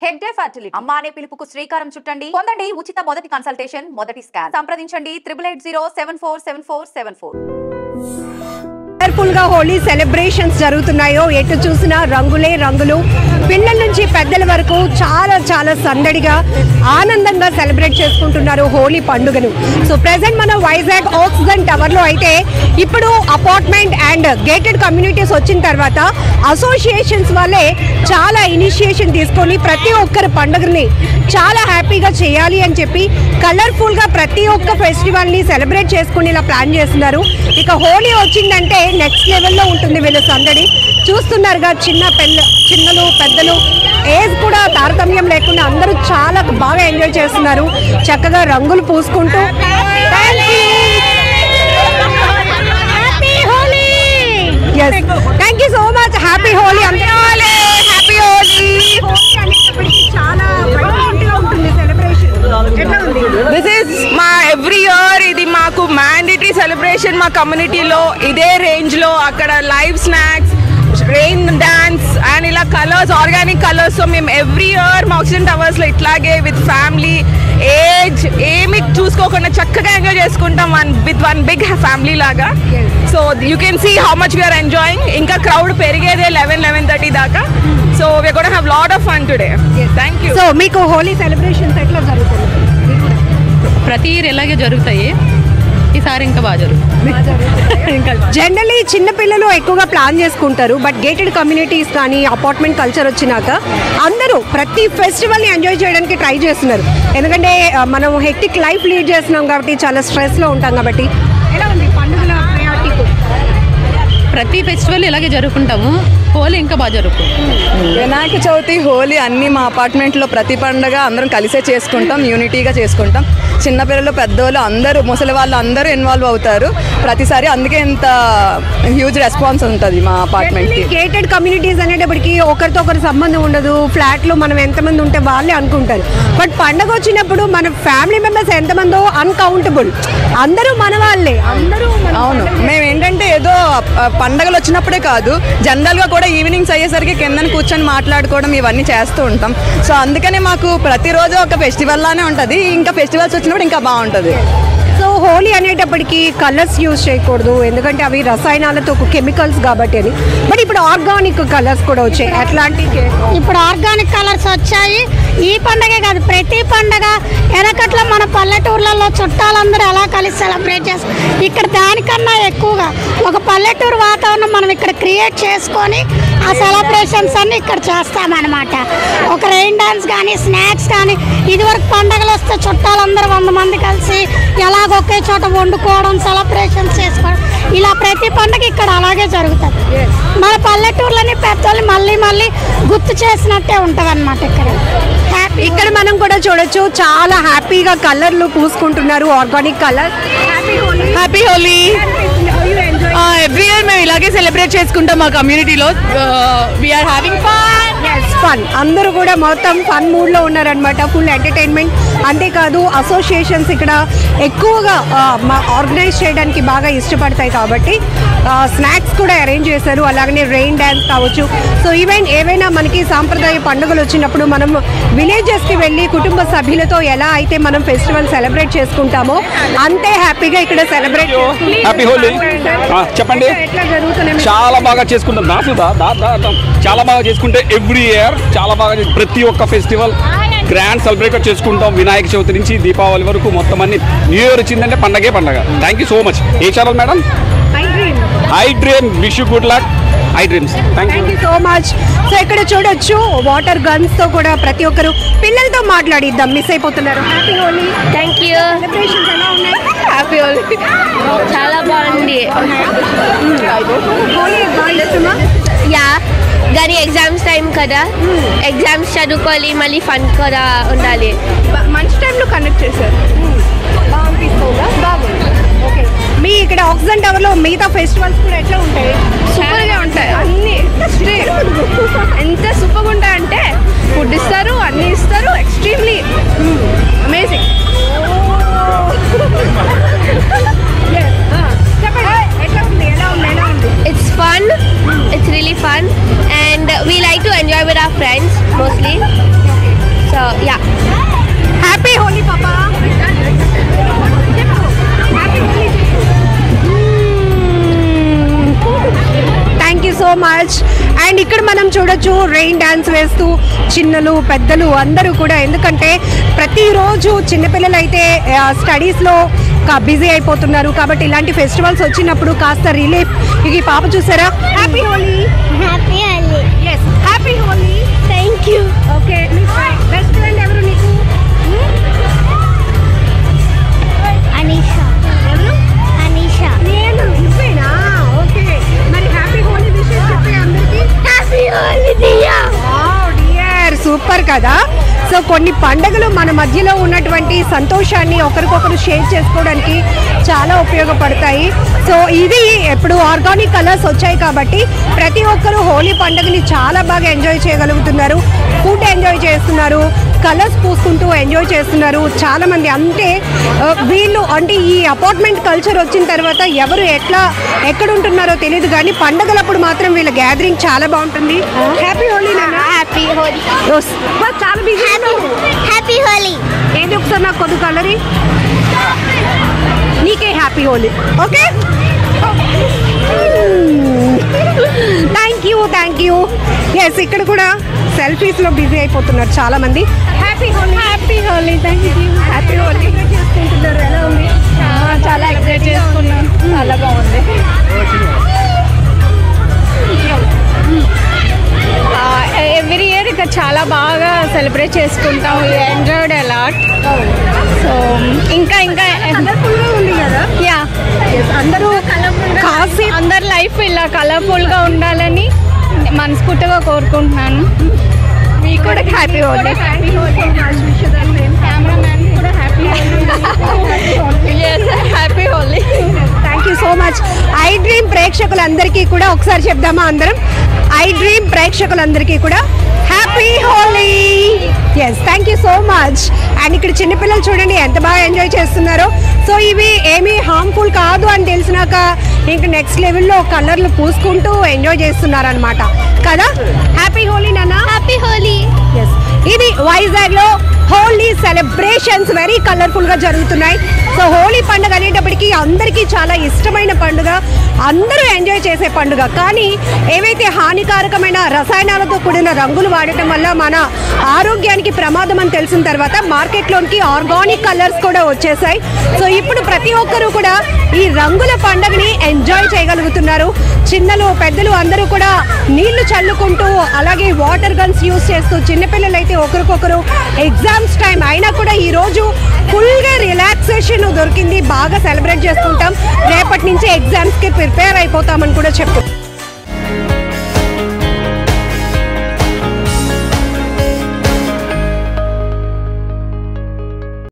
Hegde fertility అమ్మ అనే పిలుపుకు శ్రీకారం చుట్టండి. పొందండి ఉచిత మొదటి కన్సల్టేషన్, మొదటి స్కాన్. సంప్రదించండి 8880744744. కలర్ఫుల్ గా హోలీ సెలబ్రేషన్స్ జరుగుతున్నాయో ఎటు చూసినా రంగులే రంగులు. పిల్లల నుంచి పెద్దల వరకు చాలా చాలా సందడిగా ఆనందంగా సెలబ్రేట్ చేసుకుంటున్నారు హోలీ పండుగను. సో ప్రెసెంట్ మనం వైజాగ్ ఆక్సిజన్ టవర్ లో అయితే ఇప్పుడు అపార్ట్మెంట్ అండ్ గేటెడ్ కమ్యూనిటీస్ వచ్చిన తర్వాత అసోసియేషన్స్ వాళ్ళే చాలా ఇనిషియేషన్ తీసుకొని ప్రతి ఒక్కరి పండుగని చాలా హ్యాపీగా చేయాలి అని చెప్పి కలర్ఫుల్ గా ప్రతి ఒక్క ఫెస్టివల్ ని సెలబ్రేట్ చేసుకునేలా ప్లాన్ చేస్తున్నారు. ఇక హోలీ వచ్చిందంటే నెక్స్ట్ లెవెల్లో ఉంటుంది వీళ్ళ సందడి. చూస్తున్నారుగా చిన్నలు పెద్దలు ఏజ్ కూడా తారతమ్యం లేకుండా అందరూ చాలా బాగా ఎంజాయ్ చేస్తున్నారు, చక్కగా రంగులు పూసుకుంటూ. Thank you so much. Happy Holi. Happy Holi. This is మా ఎవ్రీ ఇయర్ ఇది మాకు మ్యాండేటరీ సెలబ్రేషన్ మా కమ్యూనిటీలో. ఇదే రేంజ్ లో అక్కడ live snacks, rain dance and ఇలా కలర్స్, ఆర్గానిక్ కలర్స్. సో మేము ఎవ్రీ ఇయర్ మా ఆక్సిజన్ టవర్స్ లో ఇట్లాగే విత్ ఫ్యామిలీ ఏజ్ ఏమి చూసుకోకుండా చక్కగా ఎంజాయ్ చేసుకుంటాం విత్ వన్ బిగ్ ఫ్యామిలీ లాగా. So you can see how much we're enjoying. ఇంకా క్రౌడ్ పెరిగేదే 11-11:30 దాకా. So we're gonna have lot of fun today. Thank you. So మీకు హోలీ సెలబ్రేషన్స్ ఎట్లా జరుగుతుంది? ప్రతి ఇయర్ ఎలాగే జరుగుతాయి, ఈసారి ఇంకా బాగా జరుగుతుంది. జనరల్లీ చిన్నపిల్లలు ఎక్కువగా ప్లాన్ చేసుకుంటారు, బట్ గేటెడ్ కమ్యూనిటీస్ కానీ అపార్ట్మెంట్ కల్చర్ వచ్చినాక అందరూ ప్రతి ఫెస్టివల్ని ఎంజాయ్ చేయడానికి ట్రై చేస్తున్నారు. ఎందుకంటే మనం హెక్టిక్ లైఫ్ లీడ్ చేస్తున్నాం కాబట్టి, చాలా స్ట్రెస్లో ఉంటాం కాబట్టి. ఎలా ఉంది పండుగల ప్రయారిటీ? ప్రతి ఫెస్టివల్ ఇలాగే జరుపుకుంటాము, హోలీ ఇంకా బాగా జరుపుకుంటాం. వినాయక చవితి, హోలీ అన్నీ మా అపార్ట్మెంట్లో ప్రతి పండుగ అందరం కలిసే చేసుకుంటాం, యూనిటీగా చేసుకుంటాం. చిన్నపిల్లలు పెద్దోళ్ళు అందరూ, ముసలి వాళ్ళు అందరూ ఇన్వాల్వ్ అవుతారు ప్రతిసారి. అందుకే ఇంత హ్యూజ్ రెస్పాన్స్ ఉంటుంది మా అపార్ట్మెంట్కి. గేటెడ్ కమ్యూనిటీస్ అనేటప్పటికి ఒకరితో ఒకరి సంబంధం ఉండదు. ఫ్లాట్లో మనం ఎంతమంది ఉంటే వాళ్ళే అనుకుంటారు. బట్ పండగ వచ్చినప్పుడు మన ఫ్యామిలీ మెంబర్స్ ఎంతమందో అన్కౌంటబుల్, అందరూ మన వాళ్ళే. అవును, మేము ఏంటంటే ఏదో పండగలు వచ్చినప్పుడే కాదు, జనరల్గా కూడా ఈవినింగ్స్ అయ్యేసరికి కిందని కూర్చొని మాట్లాడుకోవడం ఇవన్నీ చేస్తూ ఉంటాం. సో అందుకనే మాకు ప్రతిరోజు ఒక ఫెస్టివల్ లానే ఉంటుంది. ఇంకా ఫెస్టివల్స్ వచ్చినప్పుడు ఇంకా బాగుంటుంది. సో హోలీ అనేటప్పటికి కలర్స్ యూజ్ చేయకూడదు, ఎందుకంటే అవి రసాయనాలతో కెమికల్స్ కాబట్టి అని. బట్ ఇప్పుడు ఆర్గానిక్ కలర్స్ కూడా వచ్చాయి. అట్లాంటి ఇప్పుడు ఆర్గానిక్ కలర్స్ వచ్చాయి. ఈ పండగే కాదు, ప్రతి పండగ వెనకట్ల మన పల్లెటూర్లలో చుట్టాలందరూ ఎలా కలిసి సెలబ్రేట్ చేస్తాం. ఇక్కడ దానికన్నా ఎక్కువగా ఒక పల్లెటూరు వాతావరణం మనం ఇక్కడ క్రియేట్ చేసుకొని ఆ సెలబ్రేషన్స్ అన్ని ఇక్కడ చేస్తామన్నమాట. ఒక రెయిన్ డాన్స్ కానీ, స్నాక్స్ కానీ, ఇదివరకు పండగలు వస్తే చుట్టాలందరూ 100 మంది కలిసి ఎలా ఒకే చోట వండుకోవడం, సెలబ్రేషన్స్ చేసుకోవడం, ఇలా ప్రతి పండుగ ఇక్కడ అలాగే జరుగుతుంది. మన పల్లెటూర్లని పెద్దలు మళ్ళీ మళ్ళీ గుర్తు చేసినట్టే ఉంటుంది అన్నమాట. ఇక్కడ మనం కూడా చూడొచ్చు, చాలా హ్యాపీగా కలర్లు పూసుకుంటున్నారు, organic colour. Happy Holi. Every year మేము ఇలాగే సెలబ్రేట్ చేసుకుంటాం మా కమ్యూనిటీలో. We are having fun. అందరూ కూడా మొత్తం ఫన్ మూడ్లో ఉన్నారనమాట, ఫుల్ ఎంటర్టైన్మెంట్. అంతేకాదు అసోసియేషన్స్ ఇక్కడ ఎక్కువగా ఆర్గనైజ్ చేయడానికి బాగా ఇష్టపడతాయి కాబట్టి స్నాక్స్ కూడా అరేంజ్ చేశారు. అలాగనే రెయిన్ డ్యాన్స్ కావచ్చు. సో ఈవెన్ ఏవైనా మనకి సాంప్రదాయ పండుగలు వచ్చినప్పుడు మనం విలేజెస్కి వెళ్ళి కుటుంబ సభ్యులతో ఎలా అయితే మనం ఫెస్టివల్ సెలబ్రేట్ చేసుకుంటామో అంతే హ్యాపీగా ఇక్కడ సెలబ్రేట్. హ్యాపీ హోలీ. చెప్పండి. చాలా బాగా చేసుకుంటాం, చాలా బాగా చేసుకుంటే ఎవ్రీ ఇయర్ చాలా బాగా ప్రతి ఒక్క ఫెస్టివల్ గ్రాండ్ సెలబ్రేట్ చేసుకుంటాం. వినాయక చవితి నుంచి దీపావళి వరకు మొత్తం అన్ని. న్యూ ఇయర్ వచ్చిందంటే పండగే పండగ. Thank you so much. ఏ channel madam? IDream. Wish you good luck. IDreams. Thank you so much. So ఇక్కడ చూడొచ్చు వాటర్ గన్స్ తో కూడా ప్రతి ఒక్కరు పిల్లలతో మాట్లాడిద్దాం. మిస్ అయిపోతున్నారు. Happy Holi. Thank you. Celebrations ఎలా ఉన్నాయి? హ్యాపీ హోలీ. చాలా బాగుంది. హోలీ బాగా ఇష్టమా? యా, కానీ ఎగ్జామ్స్ టైం కదా, ఎగ్జామ్స్ చదువుకోవాలి, మళ్ళీ ఫన్ కూడా ఉండాలి. మంచి టైంలో కనెక్ట్ చేశారు. బాగుంది. ఓకే. మీ ఇక్కడ ఆక్సిజన్ టవర్ లో మిగతా ఫెస్టివల్స్ కూడా ఎట్లా ఉంటాయి? సూపర్ గా ఉంటాయి అన్ని. ఎంత సూపర్ గా ఉంటాయంటే ఫుడ్ ఇస్తారు, అన్ని ఇస్తారు. Extremely amazing. It's fun. It's really fun, and we like to enjoy with our friends mostly. Yeah happy Holi పాపా. Thank you so much. And ఇక్కడ మనం చూడొచ్చు రెయిన్ డాన్స్ వేస్తూ చిన్నలు పెద్దలు అందరూ కూడా, ఎందుకంటే ప్రతిరోజు చిన్నపిల్లలు అయితే స్టడీస్లో బిజీ అయిపోతున్నారు కాబట్టి ఇలాంటి ఫెస్టివల్స్ వచ్చినప్పుడు కాస్త రిలీఫ్. ఈ పాప చూసారా, happy Holi. Happy Holi. Yes, happy Holi. Thank you. Okay, best friend ఎవరు నీకు? అనీషా. ఎవరు? అనీషా. నేను. నువ్వేనా? ఓకే, మరి హ్యాపీ హోలీ విషెస్ చెప్పే అందరికీ. హ్యాపీ హోలీ దియా. వావ్ డియర్, సూపర్ కదా. సో కొన్ని పండుగలు మన మధ్యలో ఉన్నటువంటి సంతోషాన్ని ఒకరికొకరు షేర్ చేసుకోవడానికి చాలా ఉపయోగపడతాయి. సో ఇది ఎప్పుడు ఆర్గానిక్ కలర్స్ వచ్చాయి కాబట్టి ప్రతి ఒక్కరు హోలీ పండుగని చాలా బాగా ఎంజాయ్ చేయగలుగుతున్నారు. ఫుడ్ ఎంజాయ్ చేస్తున్నారు, కలర్స్ పూసుకుంటూ ఎంజాయ్ చేస్తున్నారు చాలా మంది. అంటే వీళ్ళు అంటే ఈ అపార్ట్మెంట్ కల్చర్ వచ్చిన తర్వాత ఎవరు ఎక్కడ ఉంటున్నారో తెలియదు, కానీ పండుగలప్పుడు మాత్రం వీళ్ళ గ్యాదరింగ్ చాలా బాగుంటుంది. హ్యాపీ హోలీ నాన్న. హ్యాపీ హోలీ. చాలా బిజీ. హ్యాపీ హోలీ. ఏది ఒకసారి నాకు కొద్ది కలరీ. నీకే happy Holi. Okay, thank you. Yes, ఇక్కడ కూడా సెల్ఫీస్ లో బిజీ అయిపోతున్నారు చాలా మంది. Happy Holi. Happy Holi. Thank you. Happy Holi చేసుకుంటున్నారు. ఎలా ఉంది? చాలా ఎక్సైట్ చేసుకున్నాం. చాలా బాగుంది. ఎవ్రీ ఇయర్ ఇక్కడ చాలా బాగా సెలబ్రేట్ చేసుకుంటాం. Enjoyed a lot. సో ఇంకా కలర్ఫుల్గా ఉంది కదా. యా, అందరూ కాసి అందరి లైఫ్ ఇలా కలర్ఫుల్గా ఉండాలని మనస్ఫూర్తిగా కోరుకుంటున్నాను. మీకు కూడా హ్యాపీ హోలీ. కెమెరామ్యాన్ కూడా happy happy Holi. Thank you so much. IDream ప్రేక్షకులందరికీ కూడా ఒకసారి చెప్దామా అందరం? ఐ డ్రీమ్ ప్రేక్షకులందరికీ కూడా happy Holi. Yes, thank you so much. And ఇక్కడ చిన్నపిల్లలు చూడండి ఎంత బాగా ఎంజాయ్ చేస్తున్నారో. సో ఇవి ఏమీ హార్మ్ఫుల్ కాదు అని తెలిసినాక ఇంక నెక్స్ట్ లెవెల్లో కలర్లు పూసుకుంటూ ఎంజాయ్ చేస్తున్నారు అనమాట కదా. హ్యాపీ హోలీ నాన్న. హ్యాపీ హోలీ. ఎస్, ఇది వైజాగ్ లో హోలీ సెలబ్రేషన్స్ వెరీ కలర్ఫుల్ గా జరుగుతున్నాయి. సో హోలీ పండుగ అనేటప్పటికీ అందరికీ చాలా ఇష్టమైన పండుగ, అందరూ ఎంజాయ్ చేసే పండుగ. కానీ ఏవైతే హానికారకమైన రసాయనాలతో కూడిన రంగులు వాడటం వల్ల మన ఆరోగ్యానికి ప్రమాదం అని తెలిసిన తర్వాత మార్కెట్లోనికి ఆర్గానిక్ కలర్స్ కూడా వచ్చేసాయి. సో ఇప్పుడు ప్రతి ఒక్కరూ కూడా ఈ రంగుల పండుగని ఎంజాయ్ చేయగలుగుతున్నారు. చిన్నలు పెద్దలు అందరూ కూడా నీళ్లు చల్లుకుంటూ అలాగే వాటర్ గన్స్ యూజ్ చేస్తూ, చిన్నపిల్లలు అయితే ఒకరికొకరు ఎగ్జామ్స్ టైం అయినా కూడా ఈరోజు ఫుల్గా రిలాక్సేషన్ దొరికింది, బాగా సెలబ్రేట్ చేసుకుంటాం. రేపటి నుంచి ఎగ్జామ్స్కి ప్రిపేర్ అయిపోతామని కూడా చెప్తాం.